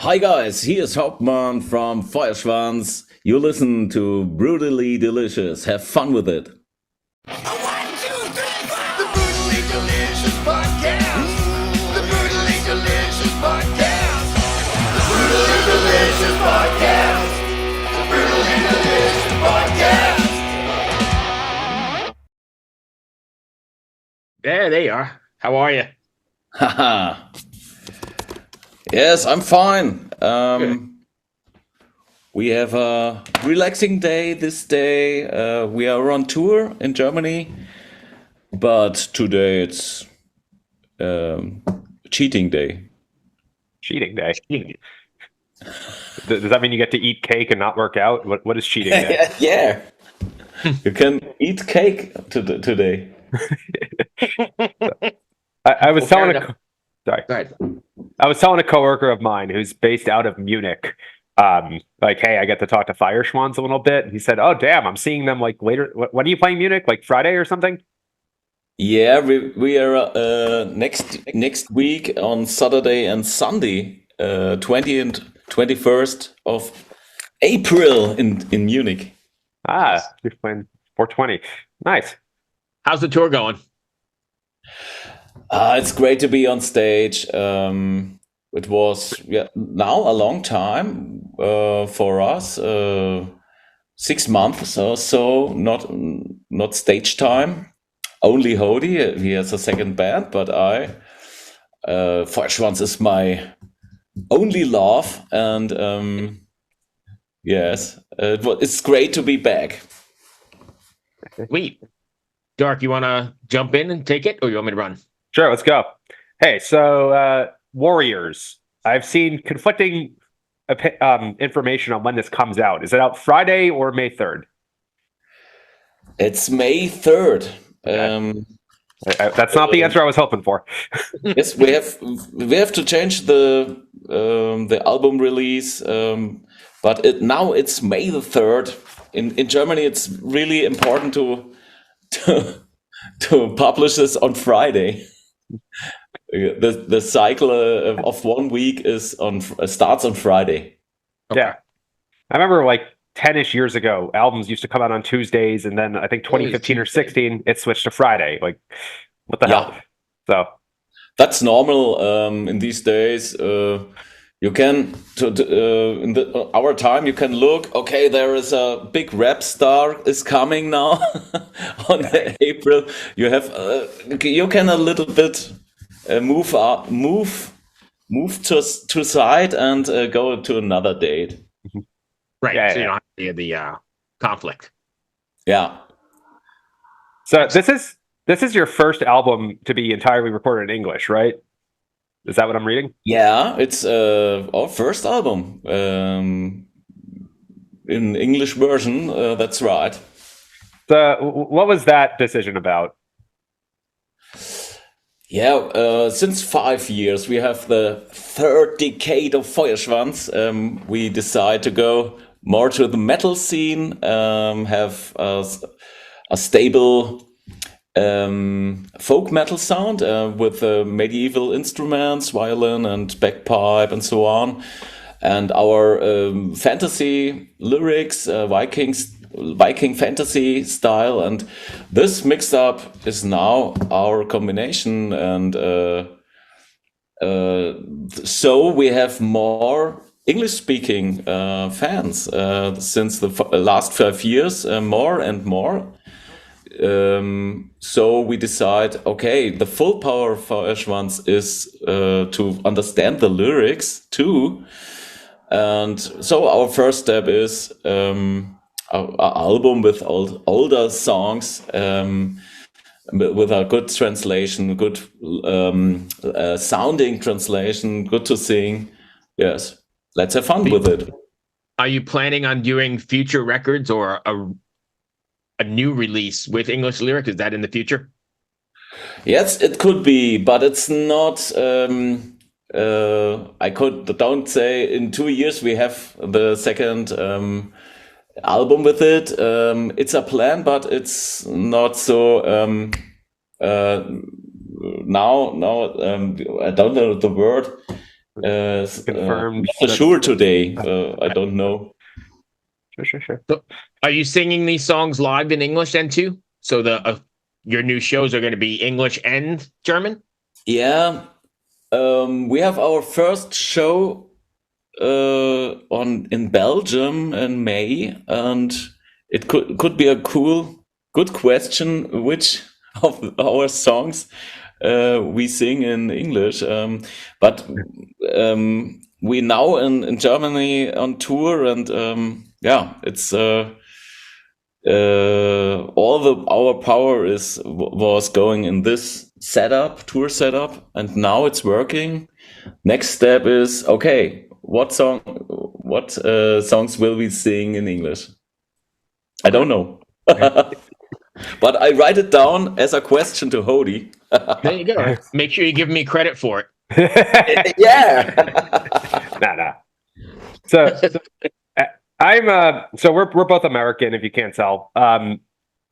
Hi guys, here's Hauptmann from Feuerschwanz. You listen to Brutally Delicious. Have fun with it. 1, 2, 3, 4. The Brutally Delicious Podcast. The Brutally Delicious Podcast. The Brutally Delicious Podcast. The Brutally Delicious Podcast. There they are. How are you? Haha. Yes, I'm fine. We have a relaxing day this day. We are on tour in Germany, but today it's cheating day. Cheating day. Does that mean you get to eat cake and not work out? What is cheating day? Yeah. You can eat cake today. I was telling Go ahead. I was telling a coworker of mine who's based out of Munich, like, hey, I get to talk to Feuerschwanz a little bit. And he said, "Oh, damn, I'm seeing them like later. When are you playing Munich? Like Friday or something?" Yeah, we are next week on Saturday and Sunday, 20 and 21st of April in Munich. You're playing 420. Nice. How's the tour going? It's great to be on stage. It was now a long time for us, 6 months or so, not stage time. Only Hody, he has a second band, but Feuerschwanz is my only love, and yes, it's great to be back. Sweet. Dark, you want to jump in and take it, or you want me to run? Sure, let's go. Hey, so Warriors. I've seen conflicting information on when this comes out. Is it out Friday or May 3rd? It's May 3rd. That's not the answer I was hoping for. Yes, we have to change the album release, but now it's May the 3rd. In Germany, it's really important to publish this on Friday. The cycle of 1 week starts on Friday. Okay. Yeah, I remember like 10-ish years ago, albums used to come out on Tuesdays, and then I think 2015 or 16, it switched to Friday. Like, what the hell? So that's normal in these days. You can in our time you can look. Okay, there is a big rap star is coming now on April. You have you can a little bit move to side and go to another date. Right. Yeah, so you yeah. don't have the conflict. Yeah. So this is your first album to be entirely recorded in English, right? Is that what I'm reading? Yeah, it's our first album in English version. That's right. So what was that decision about? Yeah, since 5 years, we have the third decade of Feuerschwanz. We decide to go more to the metal scene, have a stable folk metal sound with medieval instruments, violin and bagpipe and so on. And our fantasy lyrics, Viking fantasy style, and this mixed up is now our combination, and so we have more English-speaking fans since the last 5 years, more and more. So we decide, okay, the full power of Feuerschwanz is to understand the lyrics too, and so our first step is an album with older songs, with a good translation, good sounding translation, good to sing. Yes, let's have fun with it. Are you planning on doing future records or a new release with English lyric? Is that in the future? Yes, it could be, but it's not. Don't say in 2 years we have the second album with it. It's a plan, but it's not so. Now I don't know the word. Confirmed. Not so sure today. I don't know. Sure. So are you singing these songs live in English then too? So your new shows are going to be English and German? Yeah, we have our first show in Belgium in May, and it could be a good question which of our songs we sing in English. But we now in Germany on tour, and it's our power was going in this tour setup, and now it's working. Next step is okay. What songs will we sing in English? I don't know. But I write it down as a question to Hody. There you go. Make sure you give me credit for it. Yeah. Nah. So we're both American, if you can't tell.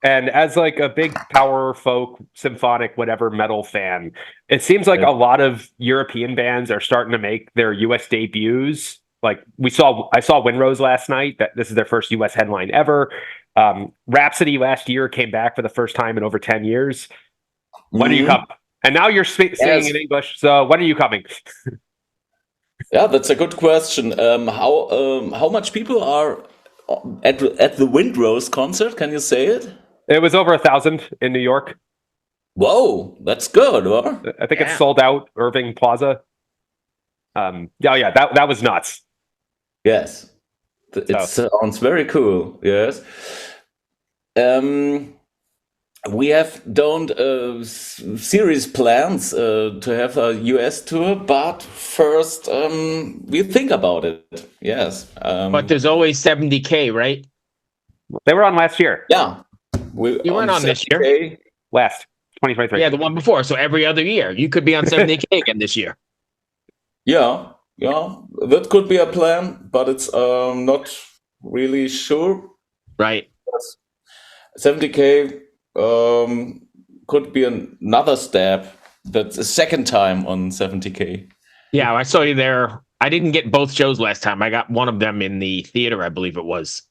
And as like a big power folk, symphonic, whatever metal fan, it seems like a lot of European bands are starting to make their US debuts. Like I saw Windrose last night. That this is their first US headline ever. Rhapsody last year came back for the first time in over 10 years. When are you coming? And now you're singing in English. So when are you coming? Yeah, that's a good question. How much people are at the Windrose concert? Can you say it? It was over 1,000 in New York. Whoa, that's good, huh? I think it's sold out, Irving Plaza. That was nuts. Yes, it sounds very cool. Yes, we don't serious plans to have a US tour, but first we think about it. Yes, but there's always 70K, right? They were on last year. Yeah, you weren't on this year. Last 2023. Yeah, the one before. So every other year, you could be on 70K again this year. Yeah, that could be a plan, but it's not really sure. Right. 70K could be another step. That's a second time on 70K. Yeah, I saw you there. I didn't get both shows last time. I got one of them in the theater, I believe it was.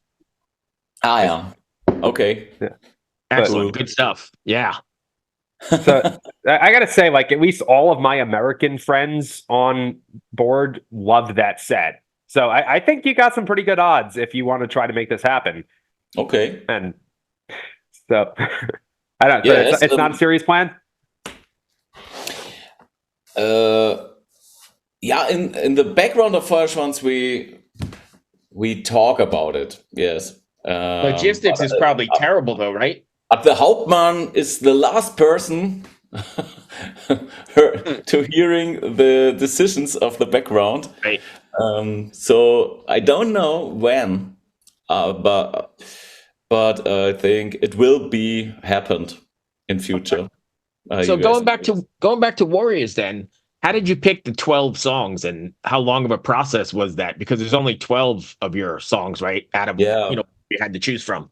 Ah, yeah. Okay. Yeah. Excellent. Good stuff. Yeah. So I gotta say, like, at least all of my American friends on board loved that set. So I think you got some pretty good odds if you want to try to make this happen. Okay. And so I don't. Yes, so it's not a serious plan. Yeah, in the background of Feuerschwanz, we talk about it. Yes. Logistics is probably terrible, though, right? But the Hauptmann is the last person to hearing the decisions of the background. Right. So I don't know when, but I think it will be happened in future. So going back to Warriors, then, how did you pick the 12 songs, and how long of a process was that? Because there's only 12 of your songs, right? Out of you had to choose from.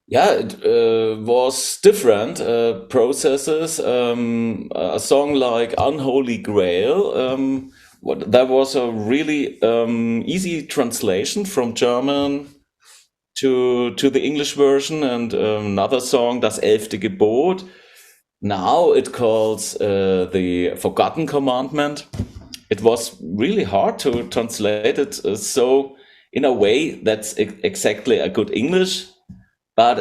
Yeah, it was different processes. A song like Unholy Grail, that was a really easy translation from German to the English version, and another song, Das 11. Gebot. Now it calls the Forgotten Commandment. It was really hard to translate it so in a way that's exactly a good English. But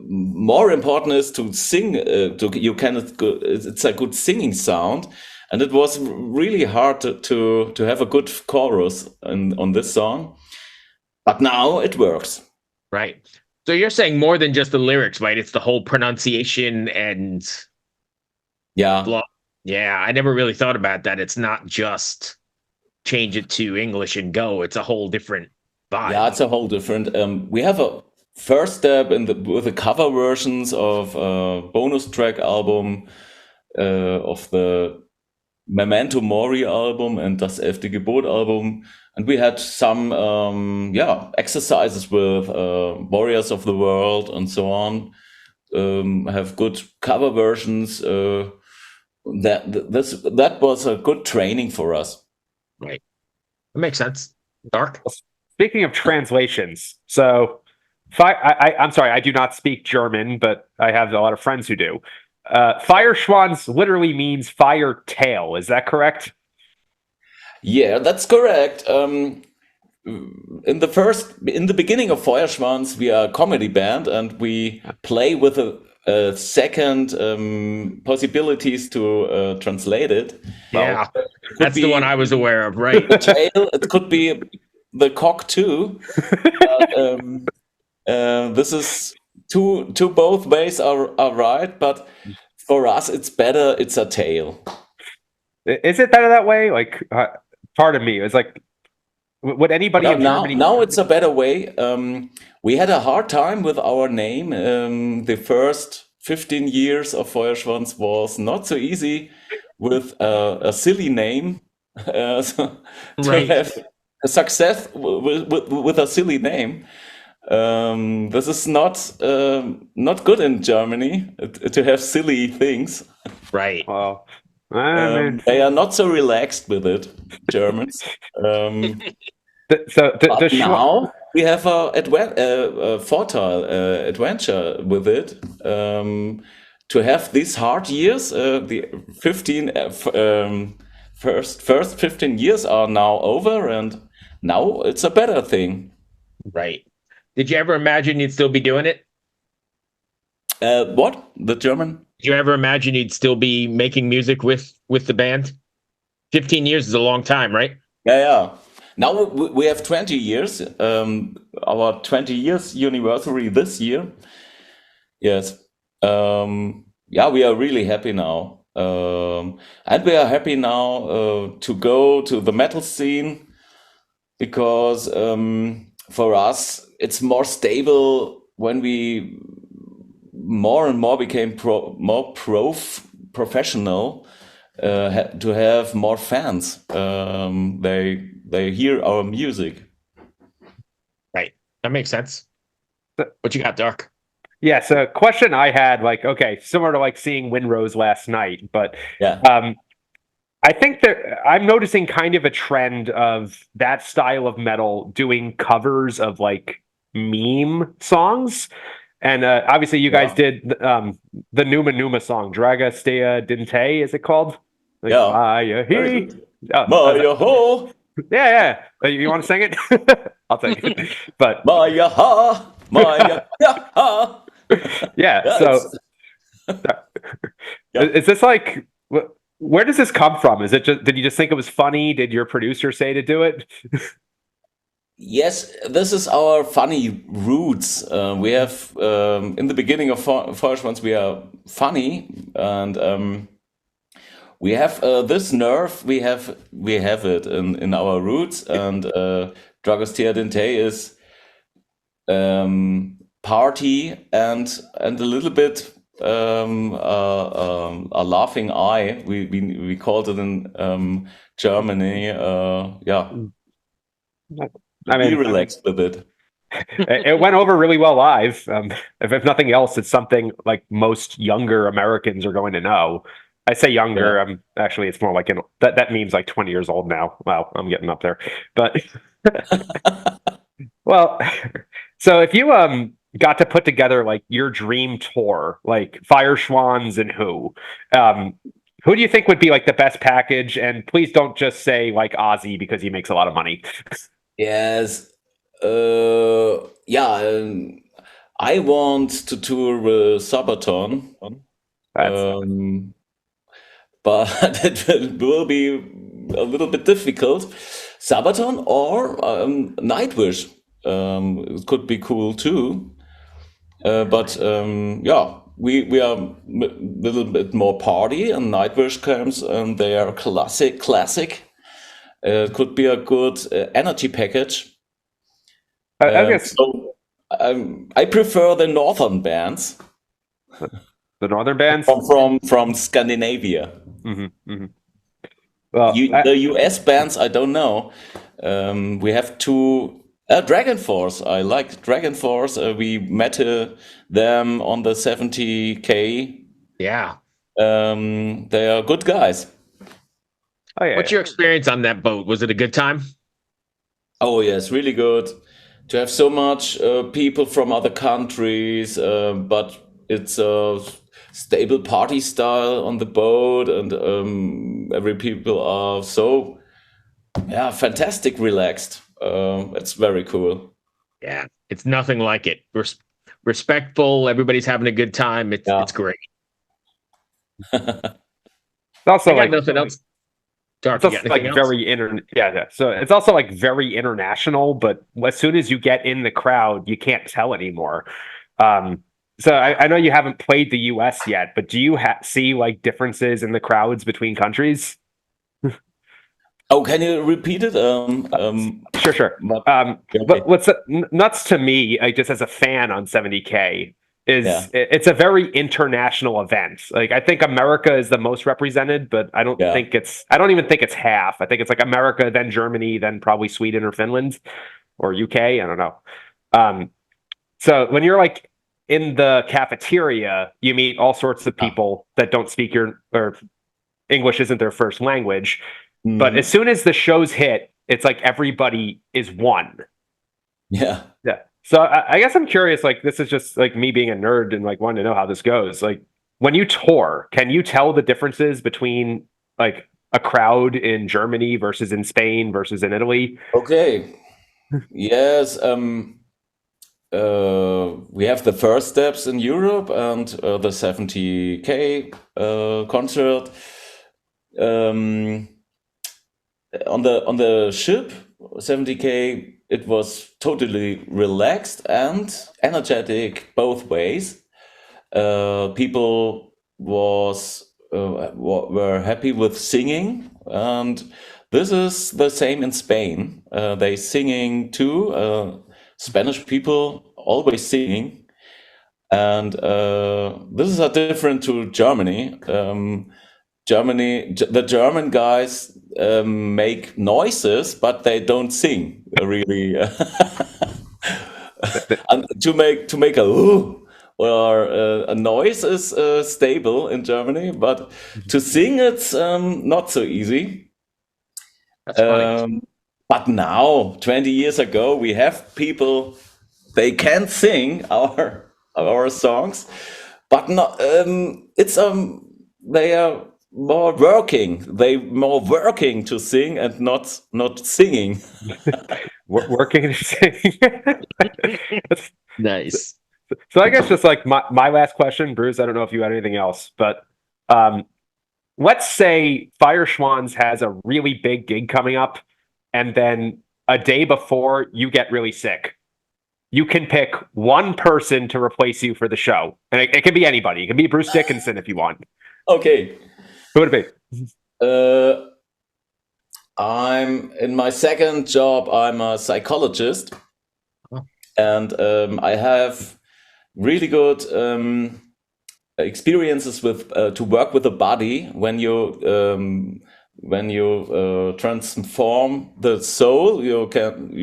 more important is to sing. It's a good singing sound, and it was really hard to have a good chorus on this song. But now it works. Right. So you're saying more than just the lyrics, right? It's the whole pronunciation and yeah. Yeah, I never really thought about that. It's not just change it to English and go. It's a whole different vibe. Yeah, it's a whole different. We have a first step with the cover versions of bonus track album of the Memento Mori album and Das 11. Gebot album, and we had some exercises with Warriors of the World and so on. Have good cover versions, that was a good training for us. Right. That makes sense. Dark. Speaking of translations, so I'm sorry, I do not speak German, but I have a lot of friends who do. Feuerschwanz literally means fire tail. Is that correct? Yeah, that's correct. In the beginning of Feuerschwanz, we are a comedy band, and we play with a second possibilities to translate it. Yeah, that's the one I was aware of. Right. The tail. It could be the cock too. This is two both ways are right, but for us it's better. It's a tail. Is it better that way? Like, pardon me. It's like, would anybody in Germany? Now it's a better way. We had a hard time with our name. The first 15 years of Feuerschwanz was not so easy with a silly name. To have a success with a silly name. This is not good in Germany to have silly things. Right. Well, they are not so relaxed with it, Germans. Now we have a fertile adventure with it. To have these hard years, the 15 first 15 years are now over, and now it's a better thing. Right. Did you ever imagine you'd still be doing it? What? The German? Did you ever imagine you'd still be making music with the band? 15 years is a long time, right? Yeah. Now we have 20 years. Our 20 years anniversary this year. Yes. Yeah, we are really happy now. And we are happy now to go to the metal scene, because for us it's more stable when we more and more became professional, to have more fans. They hear our music. Right. That makes sense. What you got, Dark? Yeah, so question I had, like, okay, similar to like seeing Windrose last night, but yeah. I think that I'm noticing kind of a trend of that style of metal doing covers of like meme songs. And obviously you guys did the Numa Numa song, Draga Stea Dinte, is it called? Like, yeah. Yeah. You want to sing it? I'll take it. But yeah. So is this like, where does this come from? Is it just, did you just think it was funny? Did your producer say to do it? Yes, this is our funny roots. We have in the beginning of Feuerschwanz, we are funny, and we have this nerve. We have it in our roots, and Dragostea Dinte is party and a little bit a laughing eye. We called it in Germany. Yeah. I mean, be relaxed with it. It went over really well live. If nothing else, it's something like most younger Americans are going to know. I say younger. Actually, it's more like that means like 20 years old now. Wow, I'm getting up there. But well, so if you got to put together like your dream tour, like Feuerschwanz and who do you think would be like the best package? And please don't just say like Ozzy, because he makes a lot of money. Yes. Yeah. I want to tour with Sabaton. But it will be a little bit difficult. Sabaton or Nightwish. It could be cool too. But yeah, we are a little bit more party, and Nightwish comes, and they are classic. It could be a good energy package. I guess so. I prefer the northern bands. The northern bands from Scandinavia. Mm-hmm, mm-hmm. Well, the US bands, I don't know. We have two. Dragon Force. I like Dragon Force. We met them on the 70K. Yeah. They are good guys. Oh yeah. What's your experience on that boat? Was it a good time? Oh yes, really good to have so much people from other countries, but it's a stable party style on the boat, and every people are so fantastic, relaxed. It's very cool. Yeah, it's nothing like it. Respectful. Everybody's having a good time. It's great. It's also I got like nothing else. Dark, it's you got also like anything else? very yeah. So it's also like very international, but as soon as you get in the crowd, you can't tell anymore. So I know you haven't played the US yet, but do you see like differences in the crowds between countries? Oh, can you repeat it? Sure. Okay. But what's nuts to me, like just as a fan on 70K, is Yeah. it's a very international event. Like I think America is the most represented, but I don't think I don't even think it's half. I think it's like America, then Germany, then probably Sweden or Finland or UK. I don't know. So when you're like in the cafeteria, you meet all sorts of people that don't speak or English isn't their first language. But as soon as the shows hit, it's like everybody is one. Yeah. So I guess I'm curious, like this is just like me being a nerd and like wanting to know how this goes. Like when you tour, can you tell the differences between like a crowd in Germany versus in Spain versus in Italy? Okay. Yes. We have the first steps in Europe and the 70K concert. On the ship 70K, it was totally relaxed and energetic both ways. People were happy with singing, and this is the same in Spain. They singing too. Spanish people always singing, and this is a different to Germany. The German guys make noises, but they don't sing really. And to make a or a noise is stable in Germany, but to sing it's not so easy. That's funny. But now, 20 years ago, we have people, they can sing our songs, but not. They are more working. They more working to sing and not singing. Working and singing. Nice. So I guess just like my last question, Bruce, I don't know if you had anything else, but let's say Feuerschwanz has a really big gig coming up, and then a day before you get really sick. You can pick one person to replace you for the show. And it can be anybody. It can be Bruce Dickinson if you want. Okay. Who would it be? I'm in my second job, I'm a psychologist. And I have really good experiences with to work with the body when you transform the soul. You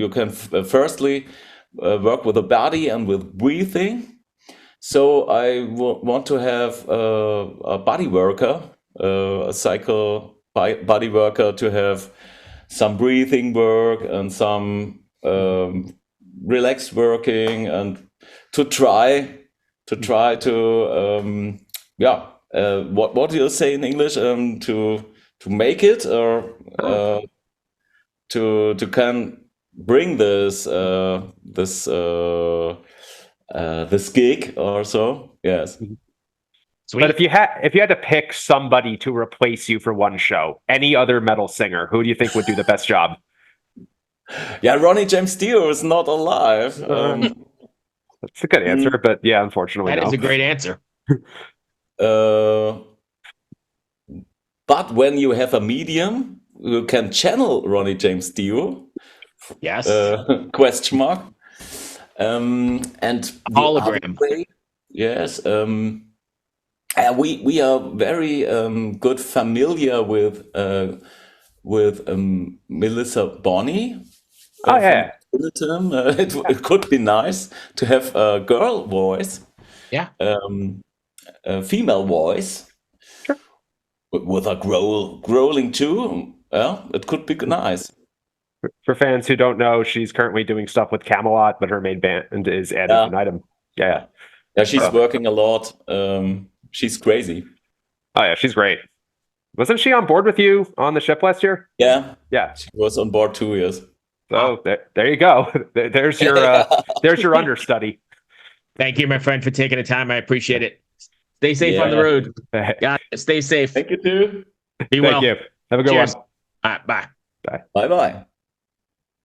can firstly work with the body and with breathing. So I want to have a body worker, a psycho body worker, to have some breathing work and some relaxed working, and to try to what do you say in English, to make it, or to can bring this this gig or so. Yes. Sweet. But if you had to pick somebody to replace you for one show, any other metal singer, who do you think would do the best job? Yeah, Ronnie James Dio is not alive. That's a good answer, but yeah, unfortunately, that is a great answer. But when you have a medium, you can channel Ronnie James Dio. Yes. Question mark. And hologram. Yes. We are very good familiar with Melissa Bonney. Oh yeah. It could be nice to have a girl voice. Yeah. A female voice. with a growling too. Yeah, it could be nice. For fans who don't know, she's currently doing stuff with Camelot, but her main band is Ad Infinitum. Yeah, she's working a lot. She's crazy. Oh yeah, she's great. Wasn't she on board with you on the ship last year? Yeah, yeah, she was on board 2 years. So there you go. There's your understudy. Thank you, my friend, for taking the time. I appreciate it. Stay safe on the road. God, stay safe. Thank you too. Be well. Thank you. Have a good Cheers. one. All right, bye. Bye bye.